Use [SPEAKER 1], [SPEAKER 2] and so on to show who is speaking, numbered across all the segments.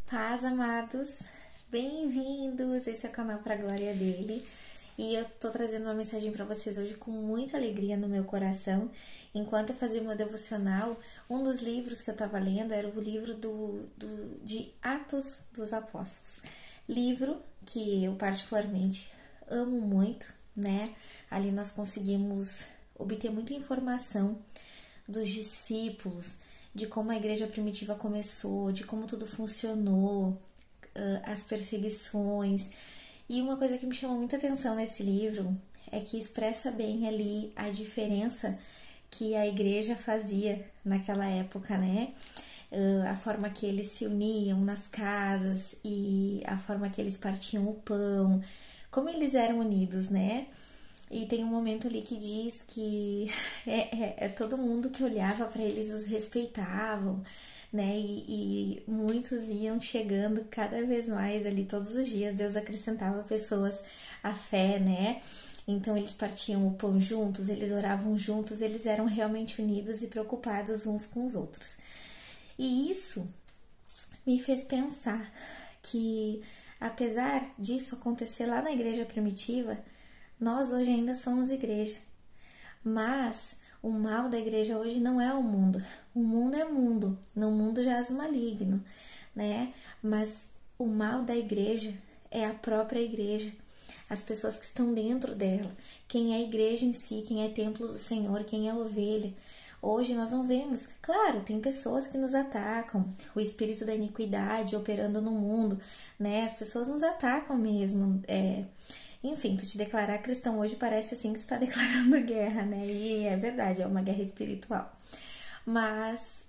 [SPEAKER 1] Paz, amados, bem-vindos! Esse é o canal para a glória dele e eu tô trazendo uma mensagem para vocês hoje com muita alegria no meu coração. Enquanto eu fazia o meu devocional, um dos livros que eu tava lendo era o livro de Atos dos Apóstolos, livro que eu particularmente amo muito, né? Ali nós conseguimos obter muita informação dos discípulos, de como a igreja primitiva começou, de como tudo funcionou, as perseguições. E uma coisa que me chamou muita atenção nesse livro é que expressa bem ali a diferença que a igreja fazia naquela época, né? A forma que eles se uniam nas casas e a forma que eles partiam o pão, como eles eram unidos, né? E tem um momento ali que diz que todo mundo que olhava para eles os respeitavam, né? E muitos iam chegando cada vez mais ali todos os dias. Deus acrescentava pessoas à fé, né? Então eles partiam o pão juntos, eles oravam juntos, eles eram realmente unidos e preocupados uns com os outros. E isso me fez pensar que, apesar disso acontecer lá na igreja primitiva, nós hoje ainda somos igreja, mas o mal da igreja hoje não é o mundo é mundo, no mundo jaz o maligno, né? Mas o mal da igreja é a própria igreja, as pessoas que estão dentro dela, quem é a igreja em si, quem é templo do Senhor, quem é ovelha. Hoje nós não vemos, claro, tem pessoas que nos atacam, o espírito da iniquidade operando no mundo, né? As pessoas nos atacam mesmo, enfim, tu te declarar cristão hoje parece assim que tu tá declarando guerra, né? E é verdade, é uma guerra espiritual. Mas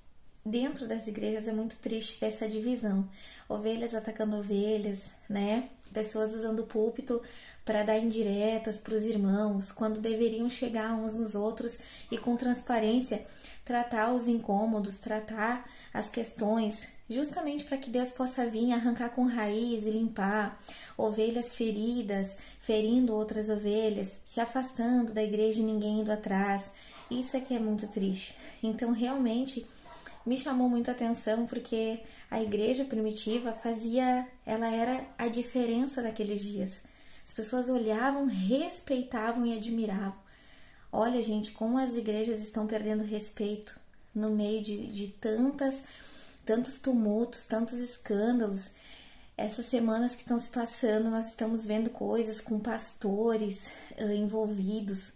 [SPEAKER 1] dentro das igrejas é muito triste ver essa divisão. Ovelhas atacando ovelhas, né? Pessoas usando o púlpito para dar indiretas para os irmãos, quando deveriam chegar uns nos outros e com transparência tratar os incômodos, tratar as questões, justamente para que Deus possa vir arrancar com raiz e limpar ovelhas feridas, ferindo outras ovelhas, se afastando da igreja e ninguém indo atrás. Isso aqui é muito triste. Então, realmente, me chamou muito a atenção porque a igreja primitiva ela era a diferença daqueles dias. As pessoas olhavam, respeitavam e admiravam. Olha, gente, como as igrejas estão perdendo respeito no meio de tantos tumultos, tantos escândalos. Essas semanas que estão se passando, nós estamos vendo coisas com pastores envolvidos.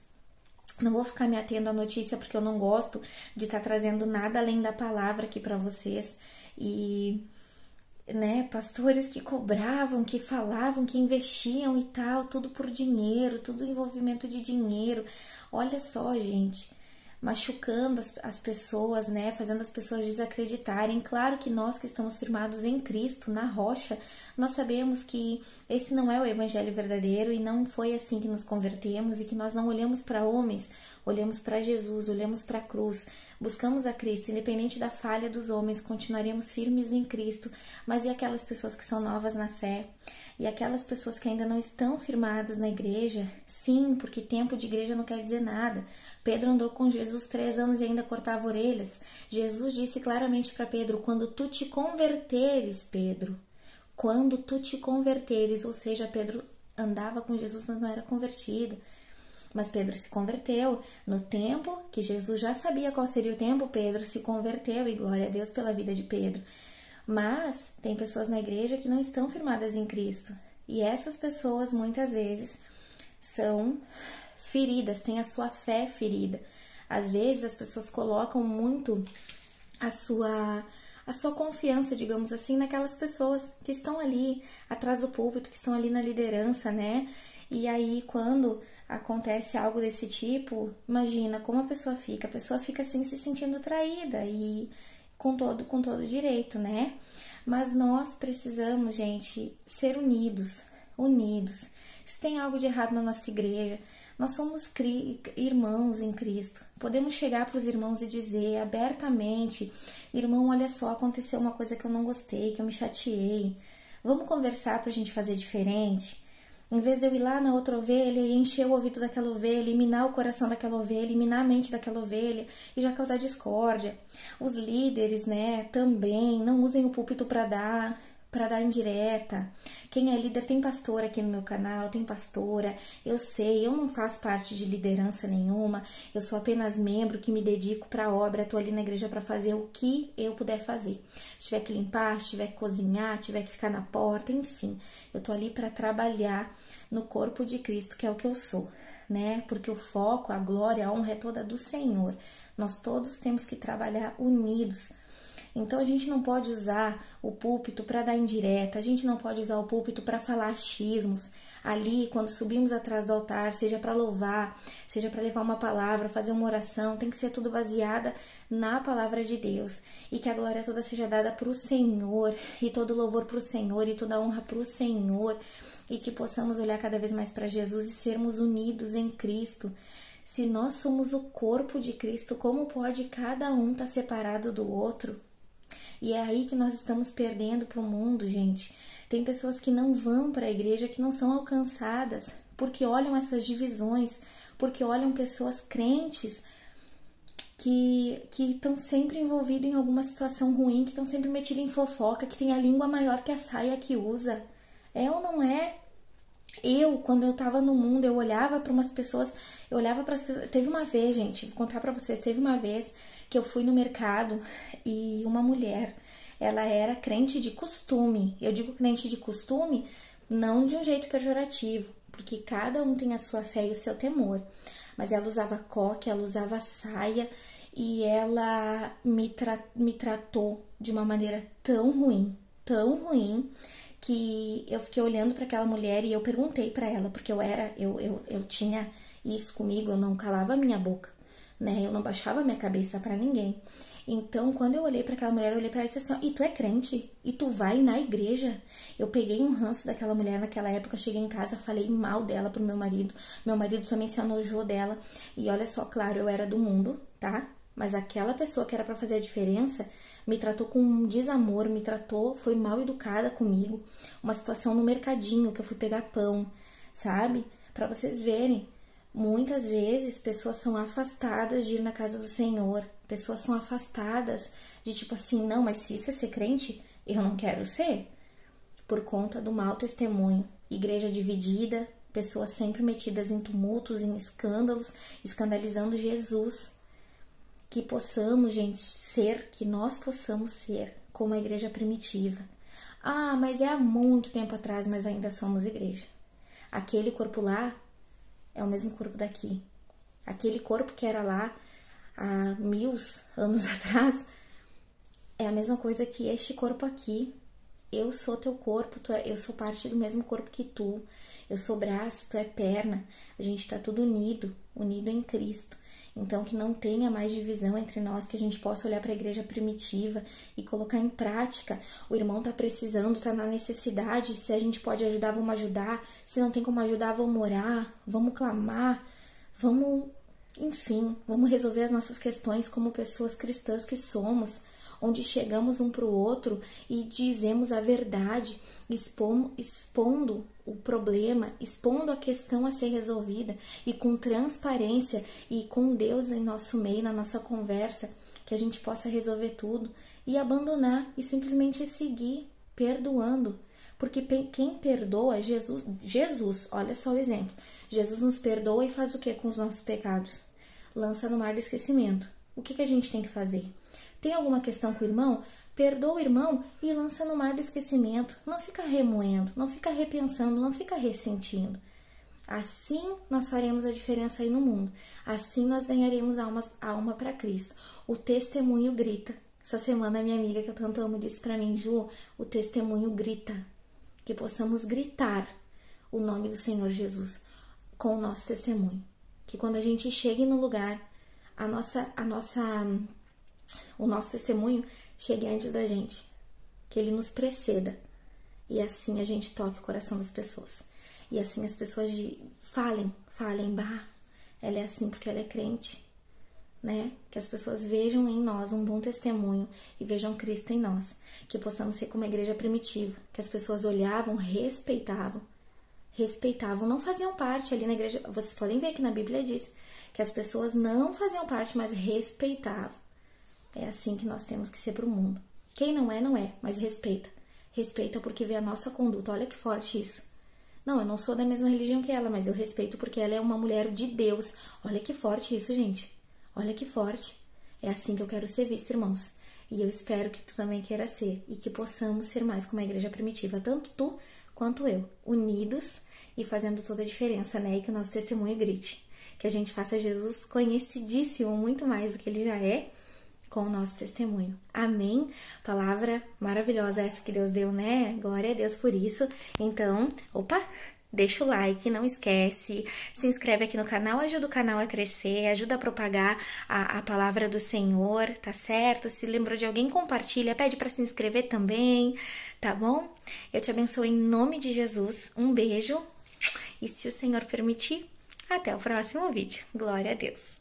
[SPEAKER 1] Não vou ficar me atendo à notícia porque eu não gosto de estar trazendo nada além da palavra aqui para vocês. E, né, pastores que cobravam, que falavam, que investiam e tal, tudo por dinheiro, tudo envolvimento de dinheiro. Olha só, gente, machucando as pessoas, né, fazendo as pessoas desacreditarem. Claro que nós que estamos firmados em Cristo, na rocha, nós sabemos que esse não é o evangelho verdadeiro e não foi assim que nos convertemos e que nós não olhamos para homens, olhamos para Jesus, olhamos para a cruz, buscamos a Cristo, independente da falha dos homens, continuaremos firmes em Cristo. Mas e aquelas pessoas que são novas na fé? E aquelas pessoas que ainda não estão firmadas na igreja? Sim, porque tempo de igreja não quer dizer nada. Pedro andou com Jesus 3 anos e ainda cortava orelhas. Jesus disse claramente para Pedro, quando tu te converteres, Pedro, quando tu te converteres, ou seja, Pedro andava com Jesus, mas não era convertido. Mas Pedro se converteu no tempo que Jesus já sabia qual seria o tempo. Pedro se converteu e glória a Deus pela vida de Pedro. Mas tem pessoas na igreja que não estão firmadas em Cristo. E essas pessoas muitas vezes são feridas, têm a sua fé ferida. Às vezes as pessoas colocam muito a sua confiança, digamos assim, naquelas pessoas que estão ali atrás do púlpito, que estão ali na liderança, né? E aí, quando acontece algo desse tipo, imagina como a pessoa fica assim se sentindo traída e com todo direito, né? Mas nós precisamos, gente, ser unidos. Se tem algo de errado na nossa igreja, nós somos irmãos em Cristo. Podemos chegar para os irmãos e dizer abertamente, irmão, olha só, aconteceu uma coisa que eu não gostei, que eu me chateei. Vamos conversar para a gente fazer diferente? Em vez de eu ir lá na outra ovelha e encher o ouvido daquela ovelha, minar o coração daquela ovelha, minar a mente daquela ovelha e já causar discórdia. Os líderes, né, também não usem o púlpito para dar para dar indireta. Quem é líder tem pastor aqui no meu canal, tem pastora. Eu sei, eu não faço parte de liderança nenhuma. Eu sou apenas membro que me dedico para a obra. Tô ali na igreja para fazer o que eu puder fazer. Se tiver que limpar, se tiver que cozinhar, se tiver que ficar na porta, enfim. Eu tô ali para trabalhar no corpo de Cristo, que é o que eu sou, né? Porque o foco, a glória, a honra é toda do Senhor. Nós todos temos que trabalhar unidos. Então a gente não pode usar o púlpito para dar indireta, a gente não pode usar o púlpito para falar achismos. Ali, quando subimos atrás do altar, seja para louvar, seja para levar uma palavra, fazer uma oração, tem que ser tudo baseada na palavra de Deus. E que a glória toda seja dada para o Senhor, e todo louvor para o Senhor, e toda honra para o Senhor. E que possamos olhar cada vez mais para Jesus e sermos unidos em Cristo. Se nós somos o corpo de Cristo, como pode cada um estar separado do outro? E é aí que nós estamos perdendo para o mundo, gente. Tem pessoas que não vão para a igreja, que não são alcançadas, porque olham essas divisões, porque olham pessoas crentes que estão sempre envolvidos em alguma situação ruim, que estão sempre metidos em fofoca, que tem a língua maior que a saia que usa. É ou não é? Quando eu tava no mundo, eu olhava para umas pessoas, Teve uma vez, gente, vou contar para vocês, teve uma vez que eu fui no mercado e uma mulher, ela era crente de costume. Eu digo crente de costume, não de um jeito pejorativo, porque cada um tem a sua fé e o seu temor. Mas ela usava coque, ela usava saia e ela me tratou de uma maneira tão ruim, que eu fiquei olhando para aquela mulher e eu perguntei para ela, porque eu tinha isso comigo, eu não calava a minha boca, né? Eu não baixava a minha cabeça para ninguém. Então, quando eu olhei para aquela mulher, eu olhei para ela e disse assim: "E tu é crente? E tu vai na igreja?" Eu peguei um ranço daquela mulher naquela época, cheguei em casa, falei mal dela pro meu marido. Meu marido também se anojou dela. E olha só, claro, eu era do mundo, tá? Mas aquela pessoa que era para fazer a diferença me tratou com um desamor, foi mal educada comigo. Uma situação no mercadinho que eu fui pegar pão, sabe? Para vocês verem, muitas vezes pessoas são afastadas de ir na casa do Senhor. Pessoas são afastadas de tipo assim, não, mas se isso é ser crente, eu não quero ser. Por conta do mau testemunho. Igreja dividida, pessoas sempre metidas em tumultos, em escândalos, escandalizando Jesus. Que possamos, gente, que nós possamos ser como a igreja primitiva. Ah, mas é há muito tempo atrás, mas ainda somos igreja. Aquele corpo lá é o mesmo corpo daqui. Aquele corpo que era lá há 1000 anos atrás é a mesma coisa que este corpo aqui. Eu sou teu corpo, eu sou parte do mesmo corpo que tu. Eu sou braço, tu é perna. A gente tá tudo unido em Cristo. Então, que não tenha mais divisão entre nós, que a gente possa olhar para a igreja primitiva e colocar em prática. O irmão tá precisando, tá na necessidade. Se a gente pode ajudar, vamos ajudar. Se não tem como ajudar, vamos orar, vamos clamar, enfim, vamos resolver as nossas questões como pessoas cristãs que somos, onde chegamos um para o outro e dizemos a verdade, expondo o problema, expondo a questão a ser resolvida e com transparência e com Deus em nosso meio, na nossa conversa, que a gente possa resolver tudo e abandonar e simplesmente seguir perdoando. Porque quem perdoa, Jesus, olha só o exemplo. Jesus nos perdoa e faz o que com os nossos pecados? Lança no mar do esquecimento. O que a gente tem que fazer? Tem alguma questão com o irmão? Perdoa o irmão e lança no mar do esquecimento. Não fica remoendo, não fica repensando, não fica ressentindo. Assim nós faremos a diferença aí no mundo. Assim nós ganharemos alma para Cristo. O testemunho grita. Essa semana a minha amiga que eu tanto amo disse para mim: Ju, o testemunho grita. Que possamos gritar o nome do Senhor Jesus com o nosso testemunho. Que quando a gente chegue no lugar, o nosso testemunho chegue antes da gente, que ele nos preceda e assim a gente toque o coração das pessoas e assim as pessoas falem, bah, ela é assim porque ela é crente, né? Que as pessoas vejam em nós um bom testemunho e vejam Cristo em nós, que possamos ser como a igreja primitiva, que as pessoas olhavam, respeitavam, não faziam parte ali na igreja. Vocês podem ver que na Bíblia diz que as pessoas não faziam parte, mas respeitavam. É assim que nós temos que ser para o mundo. Quem não é, não é, mas respeita. Respeita porque vê a nossa conduta. Olha que forte isso. Não, eu não sou da mesma religião que ela, mas eu respeito porque ela é uma mulher de Deus. Olha que forte isso, gente. Olha que forte. É assim que eu quero ser vista, irmãos. E eu espero que tu também queira ser. E que possamos ser mais como a igreja primitiva. Tanto tu quanto eu. Unidos e fazendo toda a diferença, né? E que o nosso testemunho grite. Que a gente faça Jesus conhecidíssimo, muito mais do que ele já é, com o nosso testemunho. Amém? Palavra maravilhosa essa que Deus deu, né? Glória a Deus por isso. Então, deixa o like, não esquece, se inscreve aqui no canal, ajuda o canal a crescer, ajuda a propagar a palavra do Senhor, tá certo? Se lembrou de alguém, compartilha, pede para se inscrever também, tá bom? Eu te abençoo em nome de Jesus, um beijo e se o Senhor permitir, até o próximo vídeo. Glória a Deus!